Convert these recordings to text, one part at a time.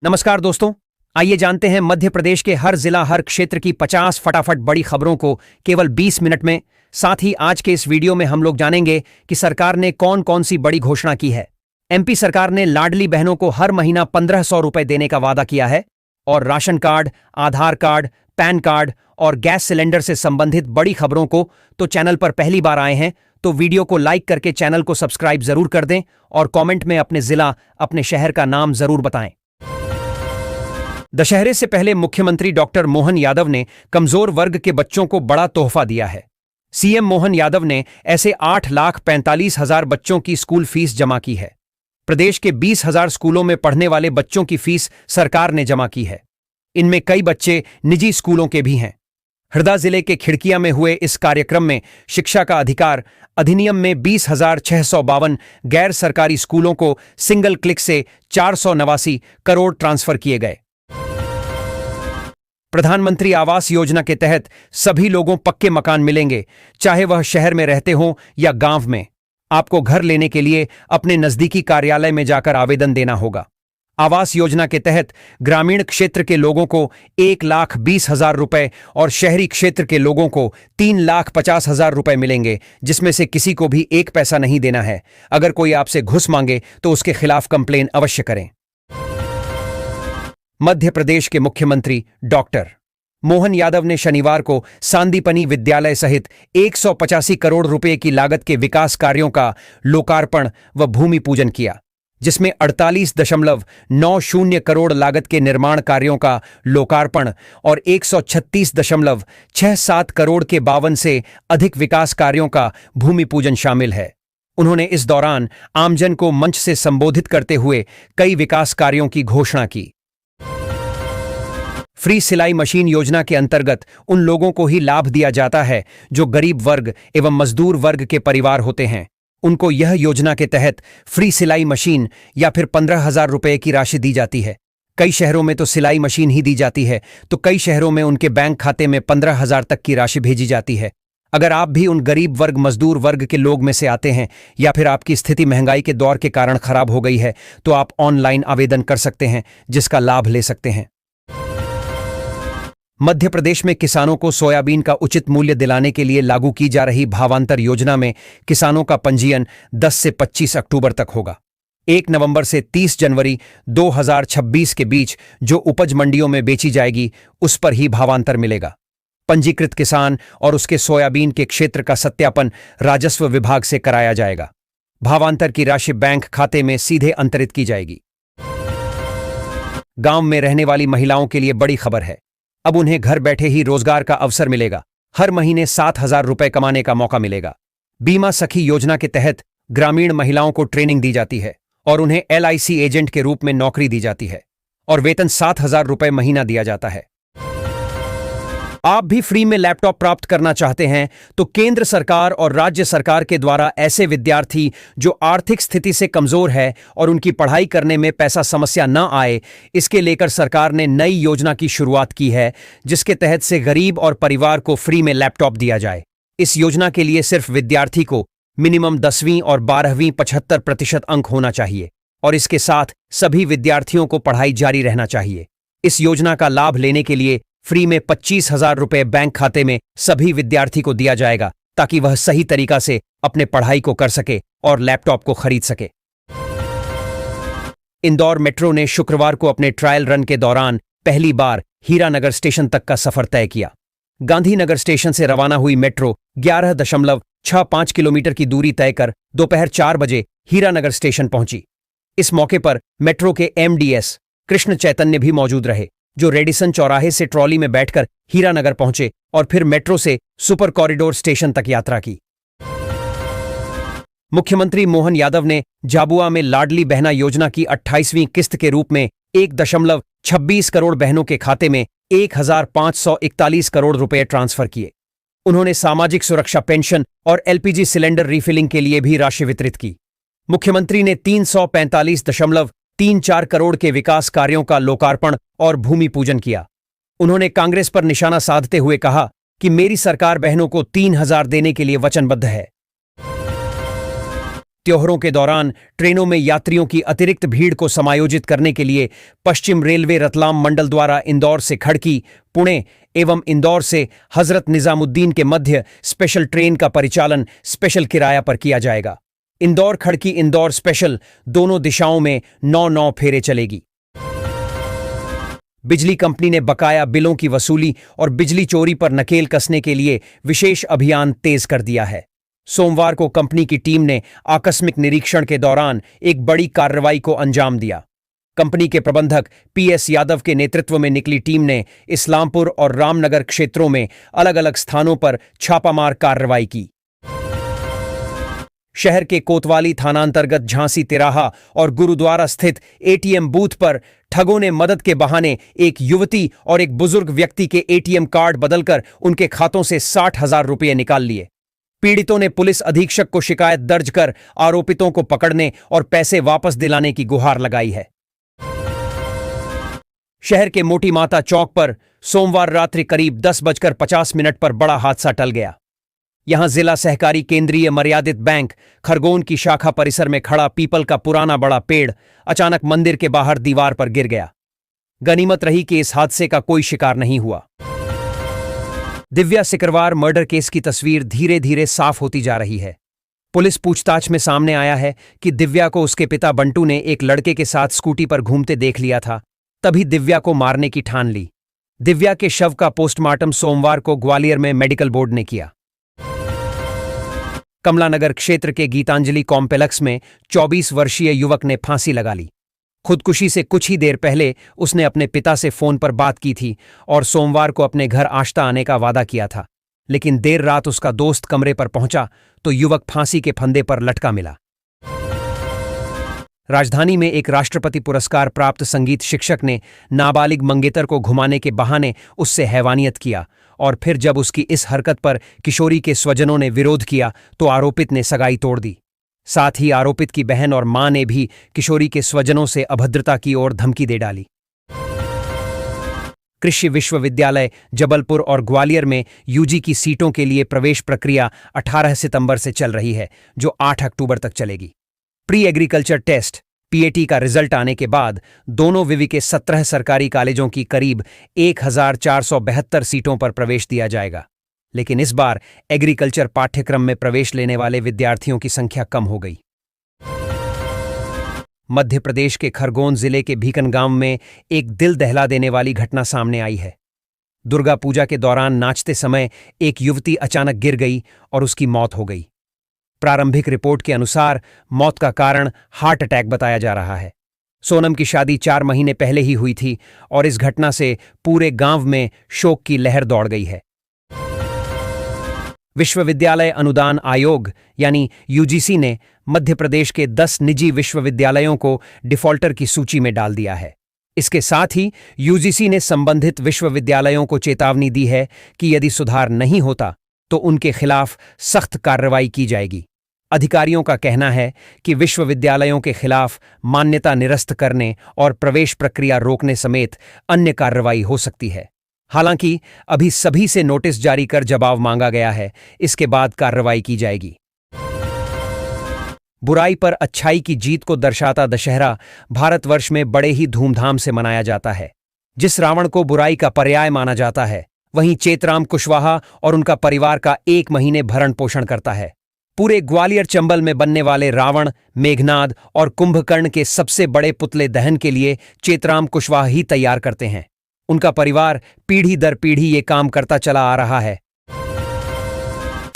नमस्कार दोस्तों, आइए जानते हैं मध्य प्रदेश के हर जिला हर क्षेत्र की 50 फटाफट बड़ी खबरों को केवल 20 मिनट में। साथ ही आज के इस वीडियो में हम लोग जानेंगे कि सरकार ने कौन कौन सी बड़ी घोषणा की है। एमपी सरकार ने लाडली बहनों को हर महीना 1500 रुपए देने का वादा किया है और राशन कार्ड, आधार कार्ड, पैन कार्ड और गैस सिलेंडर से संबंधित बड़ी खबरों को तो चैनल पर पहली बार आए हैं तो वीडियो को लाइक करके चैनल को सब्सक्राइब जरूर कर दें और कमेंट में अपने जिला, अपने शहर का नाम जरूर बताएं। दशहरे से पहले मुख्यमंत्री डॉक्टर मोहन यादव ने कमजोर वर्ग के बच्चों को बड़ा तोहफा दिया है। सीएम मोहन यादव ने ऐसे 8,45,000 बच्चों की स्कूल फीस जमा की है। प्रदेश के 20,000 स्कूलों में पढ़ने वाले बच्चों की फीस सरकार ने जमा की है। इनमें कई बच्चे निजी स्कूलों के भी हैं। हरदा जिले के खिड़किया में हुए इस कार्यक्रम में शिक्षा का अधिकार अधिनियम में 20,652 गैर सरकारी स्कूलों को सिंगल क्लिक से 489 करोड़ ट्रांसफर किए गए। प्रधानमंत्री आवास योजना के तहत सभी लोगों पक्के मकान मिलेंगे, चाहे वह शहर में रहते हों या गांव में। आपको घर लेने के लिए अपने नजदीकी कार्यालय में जाकर आवेदन देना होगा। आवास योजना के तहत ग्रामीण क्षेत्र के लोगों को 1,20,000 रुपए और शहरी क्षेत्र के लोगों को 3,50,000 रुपए मिलेंगे, जिसमें से किसी को भी एक पैसा नहीं देना है। अगर कोई आपसे घुस मांगे तो उसके खिलाफ कंप्लेन अवश्य करें। मध्य प्रदेश के मुख्यमंत्री डॉक्टर मोहन यादव ने शनिवार को सांदीपनी विद्यालय सहित 185 करोड़ रुपए की लागत के विकास कार्यों का लोकार्पण व भूमि पूजन किया, जिसमें 48.90 करोड़ लागत के निर्माण कार्यों का लोकार्पण और 136.67 करोड़ के 52 से अधिक विकास कार्यों का भूमि पूजन शामिल है। उन्होंने इस दौरान आमजन को मंच से संबोधित करते हुए कई विकास कार्यों की घोषणा की। फ्री सिलाई मशीन योजना के अंतर्गत उन लोगों को ही लाभ दिया जाता है जो गरीब वर्ग एवं मजदूर वर्ग के परिवार होते हैं। उनको यह योजना के तहत फ्री सिलाई मशीन या फिर 15,000 रुपए की राशि दी जाती है। कई शहरों में तो सिलाई मशीन ही दी जाती है, तो कई शहरों में उनके बैंक खाते में 15,000 तक की राशि भेजी जाती है। अगर आप भी उन गरीब वर्ग, मजदूर वर्ग के लोग में से आते हैं या फिर आपकी स्थिति महंगाई के दौर के कारण खराब हो गई है, तो आप ऑनलाइन आवेदन कर सकते हैं, जिसका लाभ ले सकते हैं। मध्य प्रदेश में किसानों को सोयाबीन का उचित मूल्य दिलाने के लिए लागू की जा रही भावांतर योजना में किसानों का पंजीयन 10 से 25 अक्टूबर तक होगा। 1 नवंबर से 30 जनवरी 2026 के बीच जो उपज मंडियों में बेची जाएगी, उस पर ही भावांतर मिलेगा। पंजीकृत किसान और उसके सोयाबीन के क्षेत्र का सत्यापन राजस्व विभाग से कराया जाएगा। भावांतर की राशि बैंक खाते में सीधे अंतरित की जाएगी। गांव में रहने वाली महिलाओं के लिए बड़ी खबर है। अब उन्हें घर बैठे ही रोजगार का अवसर मिलेगा। हर महीने 7,000 रुपए कमाने का मौका मिलेगा। बीमा सखी योजना के तहत ग्रामीण महिलाओं को ट्रेनिंग दी जाती है और उन्हें LIC एजेंट के रूप में नौकरी दी जाती है और वेतन 7,000 रुपए महीना दिया जाता है। आप भी फ्री में लैपटॉप प्राप्त करना चाहते हैं तो केंद्र सरकार और राज्य सरकार के द्वारा ऐसे विद्यार्थी जो आर्थिक स्थिति से कमजोर है और उनकी पढ़ाई करने में पैसा समस्या न आए, इसके लेकर सरकार ने नई योजना की शुरुआत की है, जिसके तहत से गरीब और परिवार को फ्री में लैपटॉप दिया जाए। इस योजना के लिए सिर्फ विद्यार्थी को मिनिमम 10वीं और 12वीं 75% अंक होना चाहिए और इसके साथ सभी विद्यार्थियों को पढ़ाई जारी रहना चाहिए। इस योजना का लाभ लेने के लिए फ्री में 25,000 रुपए बैंक खाते में सभी विद्यार्थी को दिया जाएगा, ताकि वह सही तरीका से अपने पढ़ाई को कर सके और लैपटॉप को खरीद सके। इंदौर मेट्रो ने शुक्रवार को अपने ट्रायल रन के दौरान पहली बार हीरानगर स्टेशन तक का सफर तय किया। गांधीनगर स्टेशन से रवाना हुई मेट्रो 11.65 किलोमीटर की दूरी तय कर दोपहर 4 बजे हीरानगर स्टेशन पहुंची। इस मौके पर मेट्रो के MDS कृष्ण चैतन्य भी मौजूद रहे, जो रेडिसन चौराहे से ट्रॉली में बैठकर हीरानगर पहुंचे और फिर मेट्रो से सुपर कॉरिडोर स्टेशन तक यात्रा की। मुख्यमंत्री मोहन यादव ने झाबुआ में लाडली बहना योजना की 28वीं किस्त के रूप में 1.26 करोड़ बहनों के खाते में 1,541 करोड़ रुपए ट्रांसफर किए। उन्होंने सामाजिक सुरक्षा पेंशन और LPG सिलेंडर रिफिलिंग के लिए भी राशि वितरित की। मुख्यमंत्री ने 345.34 करोड़ के विकास कार्यों का लोकार्पण और भूमि पूजन किया। उन्होंने कांग्रेस पर निशाना साधते हुए कहा कि मेरी सरकार बहनों को 3,000 देने के लिए वचनबद्ध है। त्योहारों के दौरान ट्रेनों में यात्रियों की अतिरिक्त भीड़ को समायोजित करने के लिए पश्चिम रेलवे रतलाम मंडल द्वारा इंदौर से खड़की, पुणे एवं इंदौर से हजरत निजामुद्दीन के मध्य स्पेशल ट्रेन का परिचालन स्पेशल किराया पर किया जाएगा। इंदौर खड़की इंदौर स्पेशल दोनों दिशाओं में 9-9 फेरे चलेगी। बिजली कंपनी ने बकाया बिलों की वसूली और बिजली चोरी पर नकेल कसने के लिए विशेष अभियान तेज कर दिया है। सोमवार को कंपनी की टीम ने आकस्मिक निरीक्षण के दौरान एक बड़ी कार्रवाई को अंजाम दिया। कंपनी के प्रबंधक पीएस यादव के नेतृत्व में निकली टीम ने इस्लामपुर और रामनगर क्षेत्रों में अलग अलग स्थानों पर छापामार कार्रवाई की। शहर के कोतवाली थानांतर्गत झांसी तिराहा और गुरुद्वारा स्थित एटीएम बूथ पर ठगों ने मदद के बहाने एक युवती और एक बुजुर्ग व्यक्ति के एटीएम कार्ड बदलकर उनके खातों से 60,000 रुपये निकाल लिए। पीड़ितों ने पुलिस अधीक्षक को शिकायत दर्ज कर आरोपितों को पकड़ने और पैसे वापस दिलाने की गुहार लगाई है। शहर के मोटी माता चौक पर सोमवार रात्रि करीब 10:50 पर बड़ा हादसा टल गया। यहां जिला सहकारी केंद्रीय मर्यादित बैंक खरगोन की शाखा परिसर में खड़ा पीपल का पुराना बड़ा पेड़ अचानक मंदिर के बाहर दीवार पर गिर गया। गनीमत रही कि इस हादसे का कोई शिकार नहीं हुआ। दिव्या सिकरवार मर्डर केस की तस्वीर धीरे धीरे साफ होती जा रही है। पुलिस पूछताछ में सामने आया है कि दिव्या को उसके पिता बंटू ने एक लड़के के साथ स्कूटी पर घूमते देख लिया था, तभी दिव्या को मारने की ठान ली। दिव्या के शव का पोस्टमार्टम सोमवार को ग्वालियर में मेडिकल बोर्ड ने किया। कमलानगर क्षेत्र के गीतांजलि कॉम्प्लेक्स में 24 वर्षीय युवक ने फांसी लगा ली। खुदकुशी से कुछ ही देर पहले उसने अपने पिता से फोन पर बात की थी और सोमवार को अपने घर आश्ता आने का वादा किया था, लेकिन देर रात उसका दोस्त कमरे पर पहुंचा तो युवक फांसी के फंदे पर लटका मिला। राजधानी में एक राष्ट्रपति पुरस्कार प्राप्त संगीत शिक्षक ने नाबालिग मंगेतर को घुमाने के बहाने उससे हैवानियत किया और फिर जब उसकी इस हरकत पर किशोरी के स्वजनों ने विरोध किया तो आरोपित ने सगाई तोड़ दी। साथ ही आरोपित की बहन और मां ने भी किशोरी के स्वजनों से अभद्रता की ओर धमकी दे डाली। कृषि विश्वविद्यालय जबलपुर और ग्वालियर में यूजी की सीटों के लिए प्रवेश प्रक्रिया 18 सितंबर से चल रही है, जो 8 अक्टूबर तक चलेगी। प्री एग्रीकल्चर टेस्ट पीएटी का रिजल्ट आने के बाद दोनों विवि के 17 सरकारी कॉलेजों की करीब 1472 सीटों पर प्रवेश दिया जाएगा, लेकिन इस बार एग्रीकल्चर पाठ्यक्रम में प्रवेश लेने वाले विद्यार्थियों की संख्या कम हो गई। मध्य प्रदेश के खरगोन जिले के भीकनगांव में एक दिल दहला देने वाली घटना सामने आई है। दुर्गा पूजा के दौरान नाचते समय एक युवती अचानक गिर गई और उसकी मौत हो गई। प्रारंभिक रिपोर्ट के अनुसार मौत का कारण हार्ट अटैक बताया जा रहा है। सोनम की शादी 4 महीने पहले ही हुई थी और इस घटना से पूरे गांव में शोक की लहर दौड़ गई है। विश्वविद्यालय अनुदान आयोग यानी यूजीसी ने मध्य प्रदेश के 10 निजी विश्वविद्यालयों को डिफॉल्टर की सूची में डाल दिया है। इसके साथ ही यूजीसी ने संबंधित विश्वविद्यालयों को चेतावनी दी है कि यदि सुधार नहीं होता तो उनके खिलाफ सख्त कार्रवाई की जाएगी। अधिकारियों का कहना है कि विश्वविद्यालयों के खिलाफ मान्यता निरस्त करने और प्रवेश प्रक्रिया रोकने समेत अन्य कार्रवाई हो सकती है। हालांकि अभी सभी से नोटिस जारी कर जवाब मांगा गया है, इसके बाद कार्रवाई की जाएगी। बुराई पर अच्छाई की जीत को दर्शाता दशहरा भारतवर्ष में बड़े ही धूमधाम से मनाया जाता है। जिस रावण को बुराई का पर्याय माना जाता है, वहीं चेतराम कुशवाहा और उनका परिवार का 1 महीने भरण पोषण करता है। पूरे ग्वालियर चंबल में बनने वाले रावण, मेघनाद और कुंभकर्ण के सबसे बड़े पुतले दहन के लिए चेतराम कुशवाहा ही तैयार करते हैं। उनका परिवार पीढ़ी दर पीढ़ी ये काम करता चला आ रहा है।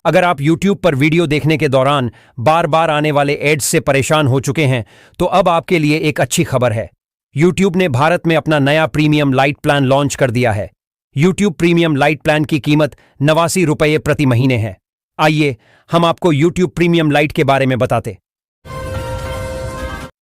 अगर आप YouTube पर वीडियो देखने के दौरान बार बार आने वाले एड्स से परेशान हो चुके हैं, तो अब आपके लिए एक अच्छी खबर है। YouTube ने भारत में अपना नया प्रीमियम लाइट प्लान लॉन्च कर दिया है। YouTube प्रीमियम लाइट प्लान की कीमत 89 रुपये प्रति महीने है। आइए हम आपको YouTube प्रीमियम लाइट के बारे में बताते।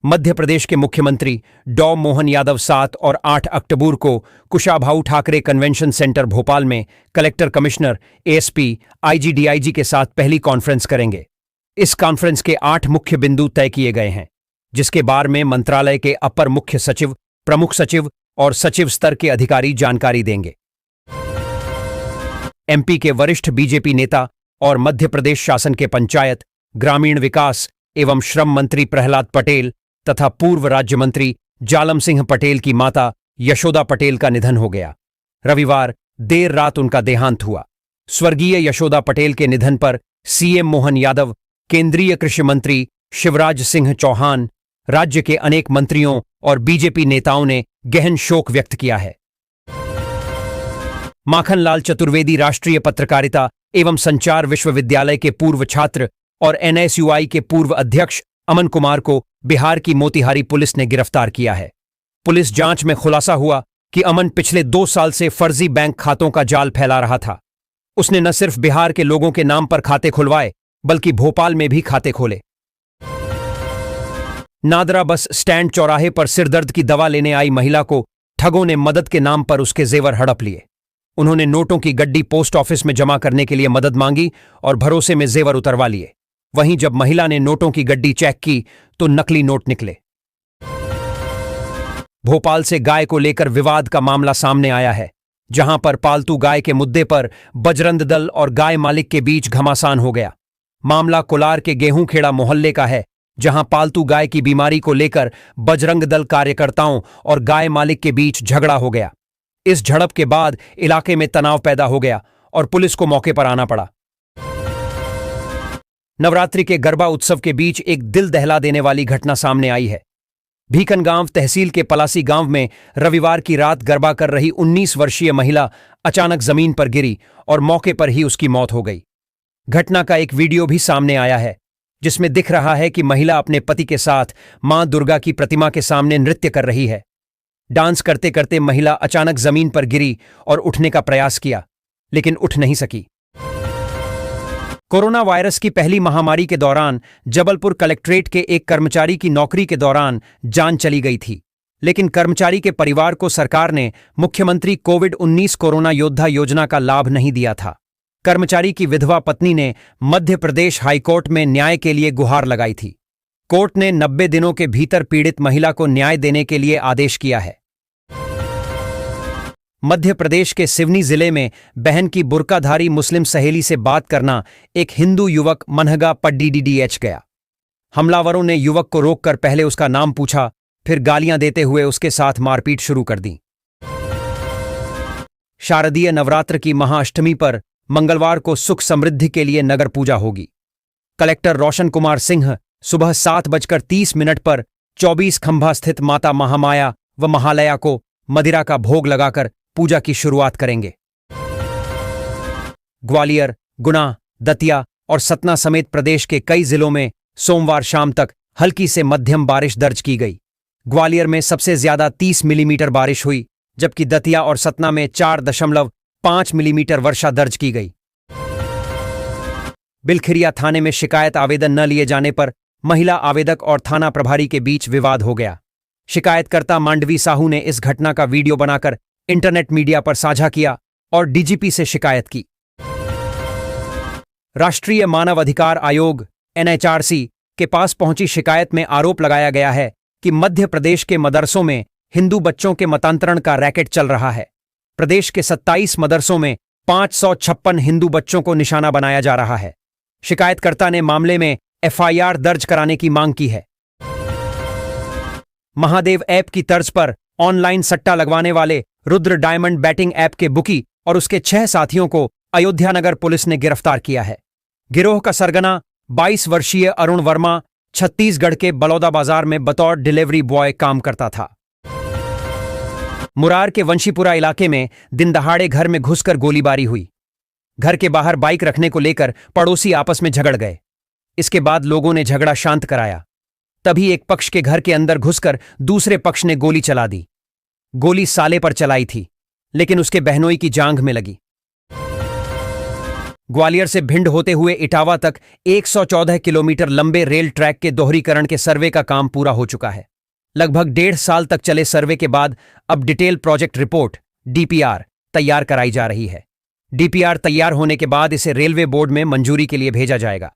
मध्य प्रदेश के मुख्यमंत्री डॉ मोहन यादव 7 और 8 अक्टूबर को कुशाभाऊ ठाकरे कन्वेंशन सेंटर भोपाल में collector, commissioner, ASP, IG, DIG के साथ पहली कॉन्फ्रेंस करेंगे। इस कॉन्फ्रेंस के 8 मुख्य बिंदु तय किए गए हैं, जिसके बारे में मंत्रालय के अपर मुख्य सचिव, प्रमुख सचिव और सचिव स्तर के अधिकारी जानकारी देंगे। एमपी के वरिष्ठ बीजेपी नेता और मध्य प्रदेश शासन के पंचायत, ग्रामीण विकास, एवं श्रम मंत्री प्रहलाद पटेल तथा पूर्व राज्य मंत्री जालम सिंह पटेल की माता यशोदा पटेल का निधन हो गया। रविवार देर रात उनका देहांत हुआ। स्वर्गीय यशोदा पटेल के निधन पर सीएम मोहन यादव, केंद्रीय कृषि मंत्री शिवराज सिंह चौहान, राज्य के अनेक मंत्रियों और बीजेपी नेताओं ने गहन शोक व्यक्त किया है। माखनलाल चतुर्वेदी राष्ट्रीय पत्रकारिता एवं संचार विश्वविद्यालय के पूर्व छात्र और एनएसयूआई के पूर्व अध्यक्ष अमन कुमार को बिहार की मोतिहारी पुलिस ने गिरफ्तार किया है। पुलिस जांच में खुलासा हुआ कि अमन पिछले 2 साल से फर्जी बैंक खातों का जाल फैला रहा था। उसने न सिर्फ बिहार के लोगों के नाम पर खाते खुलवाए बल्कि भोपाल में भी खाते खोले। नादरा बस स्टैंड चौराहे पर सिरदर्द की दवा लेने आई महिला को ठगों ने मदद के नाम पर उसके जेवर हड़प लिए। उन्होंने नोटों की गड्डी पोस्ट ऑफिस में जमा करने के लिए मदद मांगी और भरोसे में जेवर उतरवा लिए। वहीं जब महिला ने नोटों की गड्डी चेक की तो नकली नोट निकले। भोपाल से गाय को लेकर विवाद का मामला सामने आया है, जहां पर पालतू गाय के मुद्दे पर बजरंग दल और गाय मालिक के बीच घमासान हो गया। मामला कोलार के गेहूंखेड़ा मोहल्ले का है, जहां पालतू गाय की बीमारी को लेकर बजरंग दल कार्यकर्ताओं और गाय मालिक के बीच झगड़ा हो गया। इस झड़प के बाद इलाके में तनाव पैदा हो गया और पुलिस को मौके पर आना पड़ा। नवरात्रि के गरबा उत्सव के बीच एक दिल दहला देने वाली घटना सामने आई है। भीकनगांव तहसील के पलासी गांव में रविवार की रात गरबा कर रही 19 वर्षीय महिला अचानक जमीन पर गिरी और मौके पर ही उसकी मौत हो गई। घटना का एक वीडियो भी सामने आया है, जिसमें दिख रहा है कि महिला अपने पति के साथ मां दुर्गा की प्रतिमा के सामने नृत्य कर रही है। डांस करते करते महिला अचानक जमीन पर गिरी और उठने का प्रयास किया, लेकिन उठ नहीं सकी। कोरोना वायरस की पहली महामारी के दौरान जबलपुर कलेक्ट्रेट के एक कर्मचारी की नौकरी के दौरान जान चली गई थी, लेकिन कर्मचारी के परिवार को सरकार ने मुख्यमंत्री कोविड-19 कोरोना योद्धा योजना का लाभ नहीं दिया था। कर्मचारी की विधवा पत्नी ने मध्य प्रदेश हाईकोर्ट में न्याय के लिए गुहार लगाई थी। कोर्ट ने 90 दिनों के भीतर पीड़ित महिला को न्याय देने के लिए आदेश किया है। मध्य प्रदेश के सिवनी जिले में बहन की बुर्काधारी मुस्लिम सहेली से बात करना एक हिंदू युवक मनहगा पड्डीडीडीएच गया। हमलावरों ने युवक को रोककर पहले उसका नाम पूछा, फिर गालियां देते हुए उसके साथ मारपीट शुरू कर दी। शारदीय नवरात्र की महाअष्टमी पर मंगलवार को सुख समृद्धि के लिए नगर पूजा होगी। कलेक्टर रोशन कुमार सिंह सुबह 7:30 पर 24 खंभा स्थित माता महामाया व महालया को मदिरा का भोग लगाकर पूजा की शुरुआत करेंगे। ग्वालियर, गुना, दतिया और सतना समेत प्रदेश के कई जिलों में सोमवार शाम तक हल्की से मध्यम बारिश दर्ज की गई। ग्वालियर में सबसे ज्यादा 30 मिलीमीटर बारिश हुई, जबकि दतिया और सतना में 4.5 मिलीमीटर वर्षा दर्ज की गई। बिलखिरिया थाने में शिकायत आवेदन न लिए जाने पर महिला आवेदक और थाना प्रभारी के बीच विवाद हो गया। शिकायतकर्ता मांडवी साहू ने इस घटना का वीडियो बनाकर इंटरनेट मीडिया पर साझा किया और डीजीपी से शिकायत की। राष्ट्रीय मानव अधिकार आयोग एनएचआरसी के पास पहुंची शिकायत में आरोप लगाया गया है कि मध्य प्रदेश के मदरसों में हिंदू बच्चों के मतांतरण का रैकेट चल रहा है। प्रदेश के 27 मदरसों में 556 हिंदू बच्चों को निशाना बनाया जा रहा है। शिकायतकर्ता ने मामले में एफआईआर दर्ज कराने की मांग की है। महादेव ऐप की तर्ज पर ऑनलाइन सट्टा लगवाने वाले रुद्र डायमंड बैटिंग ऐप के बुकी और उसके 6 साथियों को अयोध्या नगर पुलिस ने गिरफ्तार किया है। गिरोह का सरगना 22 वर्षीय अरुण वर्मा छत्तीसगढ़ के बलौदा बाजार में बतौर डिलीवरी बॉय काम करता था। मुरार के वंशीपुरा इलाके में दिनदहाड़े घर में घुसकर गोलीबारी हुई। घर के बाहर बाइक रखने को लेकर पड़ोसी आपस में झगड़ गए। इसके बाद लोगों ने झगड़ा शांत कराया। तभी एक पक्ष के घर के अंदर घुसकर दूसरे पक्ष ने गोली चला दी। गोली साले पर चलाई थी, लेकिन उसके बहनोई की जांघ में लगी। ग्वालियर से भिंड होते हुए इटावा तक 114 किलोमीटर लंबे रेल ट्रैक के दोहरीकरण के सर्वे का काम पूरा हो चुका है। लगभग 1.5 साल तक चले सर्वे के बाद अब डिटेल प्रोजेक्ट रिपोर्ट डीपीआर तैयार कराई जा रही है। डीपीआर तैयार होने के बाद इसे रेलवे बोर्ड में मंजूरी के लिए भेजा जाएगा।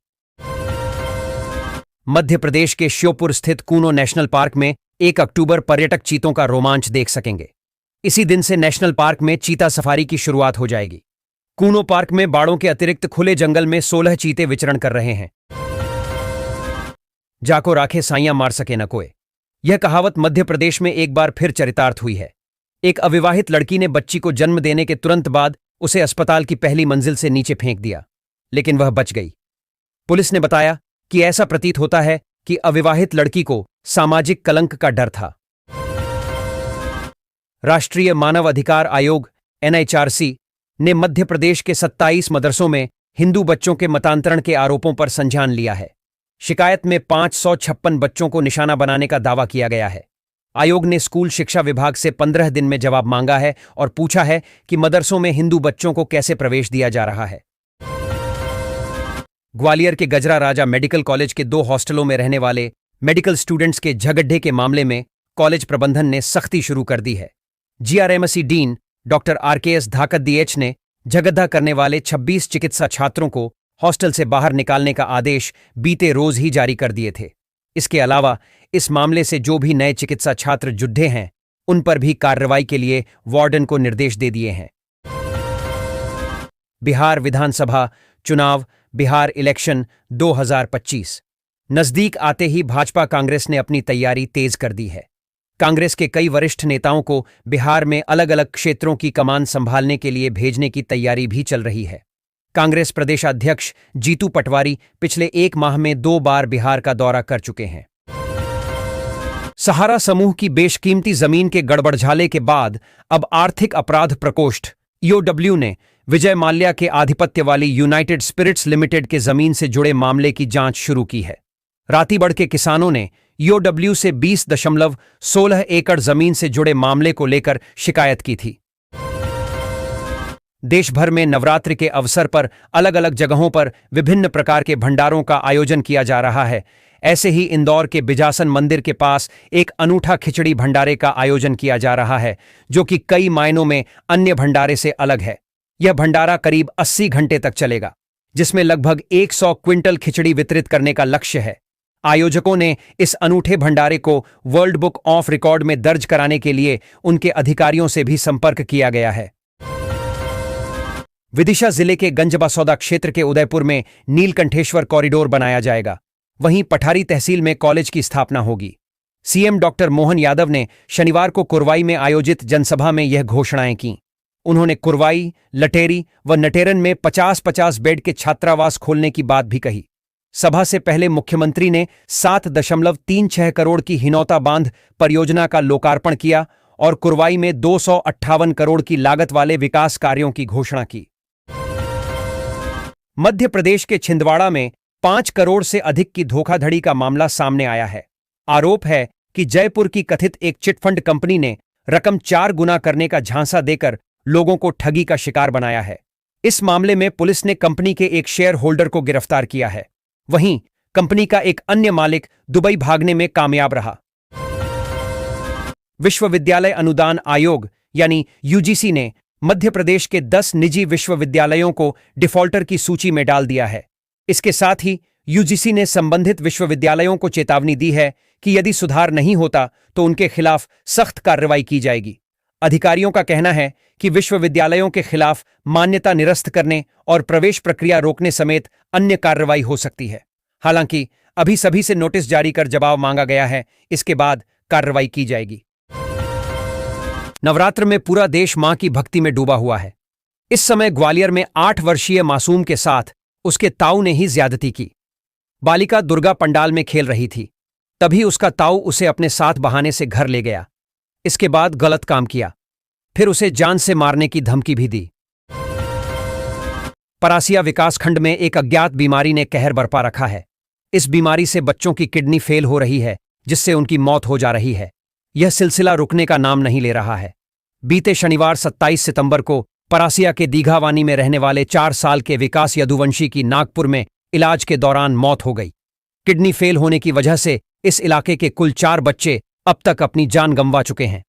मध्य प्रदेश के श्योपुर स्थित कूनो नेशनल पार्क में 1 अक्टूबर पर्यटक चीतों का रोमांच देख सकेंगे। इसी दिन से नेशनल पार्क में चीता सफारी की शुरुआत हो जाएगी। कूनो पार्क में बाड़ों के अतिरिक्त खुले जंगल में 16 चीते विचरण कर रहे हैं। जाको राखे साइयां मार सके न कोई। यह कहावत मध्य प्रदेश में एक बार फिर चरितार्थ हुई है। एक अविवाहित लड़की ने बच्ची को जन्म देने के तुरंत बाद उसे अस्पताल की पहली मंजिल से नीचे फेंक दिया, लेकिन वह बच गई। पुलिस ने बताया कि ऐसा प्रतीत होता है कि अविवाहित लड़की को सामाजिक कलंक का डर था। राष्ट्रीय मानव अधिकार आयोग NHRC ने मध्य प्रदेश के 27 मदरसों में हिंदू बच्चों के मतांतरण के आरोपों पर संज्ञान लिया है। शिकायत में 556 बच्चों को निशाना बनाने का दावा किया गया है। आयोग ने स्कूल शिक्षा विभाग से 15 दिन में जवाब मांगा है और पूछा है कि मदरसों में हिंदू बच्चों को कैसे प्रवेश दिया जा रहा है। ग्वालियर के गजरा राजा मेडिकल कॉलेज के 2 हॉस्टलों में रहने वाले मेडिकल स्टूडेंट्स के झगड़े के मामले में कॉलेज प्रबंधन ने सख्ती शुरू कर दी है। GRMC डीन डॉक्टर RKS धाकद्दीएच ने झगड़ा करने वाले 26 चिकित्सा छात्रों को हॉस्टल से बाहर निकालने का आदेश बीते रोज ही जारी कर दिए थे। इसके अलावा इस मामले से जो भी नए चिकित्सा छात्र जुड़े हैं उन पर भी कार्रवाई के लिए वार्डन को निर्देश दे दिए हैं। बिहार विधानसभा चुनाव बिहार इलेक्शन 2025 नजदीक आते ही भाजपा कांग्रेस ने अपनी तैयारी तेज कर दी है। कांग्रेस के कई वरिष्ठ नेताओं को बिहार में अलग अलग क्षेत्रों की कमान संभालने के लिए भेजने की तैयारी भी चल रही है। कांग्रेस प्रदेशाध्यक्ष जीतू पटवारी पिछले 1 माह में 2 बार बिहार का दौरा कर चुके हैं। सहारा समूह की बेशकीमती जमीन के गड़बड़झाले के बाद अब आर्थिक अपराध प्रकोष्ठ EOW ने विजय माल्या के आधिपत्य वाली यूनाइटेड स्पिरिट्स लिमिटेड के जमीन से जुड़े मामले की जांच शुरू की है। रातीबड़ के किसानों ने EOW से 20.16 एकड़ जमीन से जुड़े मामले को लेकर शिकायत की थी। देश भर में नवरात्रि के अवसर पर अलग अलग जगहों पर विभिन्न प्रकार के भंडारों का आयोजन किया जा रहा है। ऐसे ही इंदौर के बिजासन मंदिर के पास एक अनूठा खिचड़ी भंडारे का आयोजन किया जा रहा है, जो कि कई मायनों में अन्य भंडारे से अलग है। यह भंडारा करीब 80 घंटे तक चलेगा, जिसमें लगभग 100 क्विंटल खिचड़ी वितरित करने का लक्ष्य है। आयोजकों ने इस अनूठे भंडारे को वर्ल्ड बुक ऑफ रिकॉर्ड में दर्ज कराने के लिए उनके अधिकारियों से भी संपर्क किया गया है। विदिशा जिले के गंजबासौदा क्षेत्र के उदयपुर में नीलकंठेश्वर कॉरिडोर बनाया जाएगा। वहीं पठारी तहसील में कॉलेज की स्थापना होगी। CM डॉक्टर मोहन यादव ने शनिवार को कुरवाई में आयोजित जनसभा में यह घोषणाएं की। उन्होंने कुरवाई, लटेरी व नटेरन में 50-50 बेड के छात्रावास खोलने की बात भी कही। सभा से पहले मुख्यमंत्री ने 7.36 करोड़ की हिनौता बांध परियोजना का लोकार्पण किया और कुरवाई में 258 करोड़ की लागत वाले विकास कार्यों की घोषणा की। मध्य प्रदेश के छिंदवाड़ा में 5 करोड़ से अधिक की धोखाधड़ी का मामला सामने आया है। आरोप है कि जयपुर की कथित एक चिटफंड कंपनी ने रकम 4 गुना करने का झांसा देकर लोगों को ठगी का शिकार बनाया है। इस मामले में पुलिस ने कंपनी के एक शेयर होल्डर को गिरफ्तार किया है। वहीं कंपनी का एक अन्य मालिक दुबई भागने में कामयाब रहा। विश्वविद्यालय अनुदान आयोग यानी UGC ने मध्य प्रदेश के 10 निजी विश्वविद्यालयों को डिफॉल्टर की सूची में डाल दिया है। इसके साथ ही UGC ने संबंधित विश्वविद्यालयों को चेतावनी दी है कि यदि सुधार नहीं होता तो उनके खिलाफ सख्त कार्रवाई की जाएगी। अधिकारियों का कहना है कि विश्वविद्यालयों के खिलाफ मान्यता निरस्त करने और प्रवेश प्रक्रिया रोकने समेत अन्य कार्रवाई हो सकती है। हालांकि अभी सभी से नोटिस जारी कर जवाब मांगा गया है, इसके बाद कार्रवाई की जाएगी। नवरात्र में पूरा देश मां की भक्ति में डूबा हुआ है। इस समय ग्वालियर में 8 वर्षीय मासूम के साथ उसके ताऊ ने ही ज्यादती की। बालिका दुर्गा पंडाल में खेल रही थी, तभी उसका ताऊ उसे अपने साथ बहाने से घर ले गया। इसके बाद गलत काम किया, फिर उसे जान से मारने की धमकी भी दी। परासिया विकासखंड में एक अज्ञात बीमारी ने कहर बरपा रखा है। इस बीमारी से बच्चों की किडनी फेल हो रही है, जिससे उनकी मौत हो जा रही है। यह सिलसिला रुकने का नाम नहीं ले रहा है। बीते शनिवार 27 सितंबर को परासिया के दीघावानी में रहने वाले 4 साल के विकास यदुवंशी की नागपुर में इलाज के दौरान मौत हो गई। किडनी फेल होने की वजह से इस इलाके के कुल 4 बच्चे अब तक अपनी जान गंवा चुके हैं।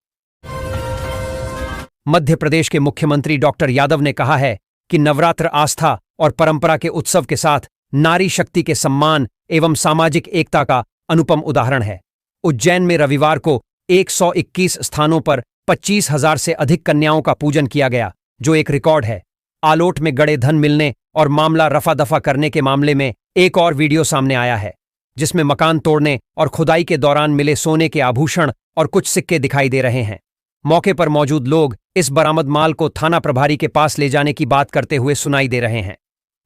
मध्य प्रदेश के मुख्यमंत्री डॉक्टर यादव ने कहा है कि नवरात्र आस्था और परंपरा के उत्सव के साथ नारी शक्ति के सम्मान एवं सामाजिक एकता का अनुपम उदाहरण है। उज्जैन में रविवार को 121 स्थानों पर 25,000 से अधिक कन्याओं का पूजन किया गया, जो एक रिकॉर्ड है। आलोट में गड़े धन मिलने और मामला रफा दफा करने के मामले में एक और वीडियो सामने आया है, जिसमें मकान तोड़ने और खुदाई के दौरान मिले सोने के आभूषण और कुछ सिक्के दिखाई दे रहे हैं। मौके पर मौजूद लोग इस बरामद माल को थाना प्रभारी के पास ले जाने की बात करते हुए सुनाई दे रहे हैं।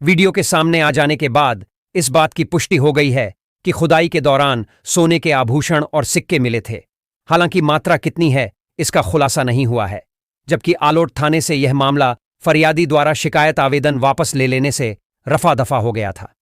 वीडियो के सामने आ जाने के बाद इस बात की पुष्टि हो गई है कि खुदाई के दौरान सोने के आभूषण और सिक्के मिले थे। हालांकि मात्रा कितनी है इसका खुलासा नहीं हुआ है, जबकि आलोट थाने से यह मामला फरियादी द्वारा शिकायत आवेदन वापस ले लेने से रफा दफा हो गया था।